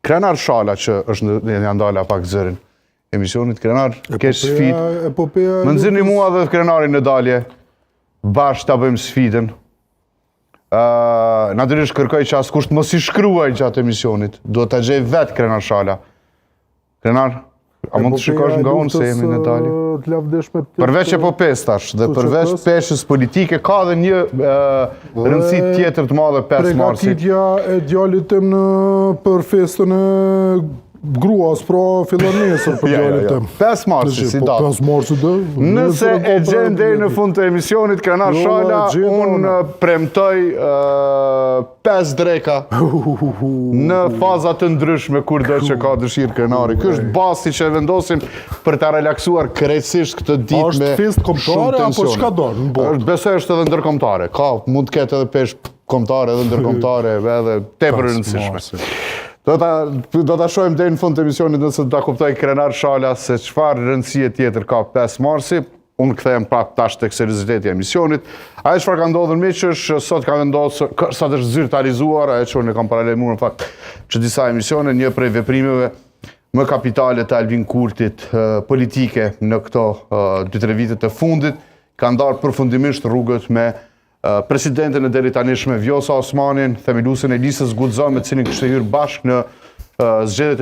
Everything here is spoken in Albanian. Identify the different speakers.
Speaker 1: Krenar Shala që është në ndala pak zërin emisionit, Krenar, kesh sfidë. Më nxirni mua dhe Krenarin në dalje, bashkë ta bëjmë sfidën. Natyrisht kërkoj që askusht mos i shkruaj gjatë emisionit, duhet ta gjej vetë Krenar Shala. Krenar, a mund të shikosh nga unë se jemi në dalje? Përveç epopes tash, dhe përveç peshës politike, ka dhe një rëndësi tjetër të madhe 5 marsi.
Speaker 2: Pregatitja e djalit tim për festën e gruas, pra fillon nesër për djalit tim.
Speaker 1: 5 marsi, si datë.
Speaker 2: 5 marsi dhe.
Speaker 1: Nëse e gjen deri në fund të emisionit, Krenar Shala, unë premtoj 5 dreka në fazat të ndryshme kur do që ka dëshirë Krenari. Ky është basti që vendosim për ta relaksuar krejtësisht këtë ditë me
Speaker 2: fest kombëtare apo çka do në botë?
Speaker 1: Besoj është edhe ndërkombëtare. Mund të ketë edhe peshë kombëtare edhe ndërkombëtare, edhe tepër e rëndësishme. Do ta shohim deri në fund të emisionit nëse do ta kuptoj Krenar Shala se çfarë rëndësie tjetër ka 5 marsi. Unë kthehem prapë tash tek serioziteti i emisionit. Ajo çfarë ka ndodhur miqësh, sot ka vendosur, sot është zyrtarizuar, ajo që unë kam paralajmëruar në fakt që disa emisione, një prej veprimeve më kapitale të Albin Kurtit politike në këto 2-3 vitet të fundit, ka ndarë përfundimisht rrugët me presidenten e deri tanishme Vjosa Osmanin, themeluesen e Lisës Guxon, me cilin kishte hyrë bashkë në zgjedhjet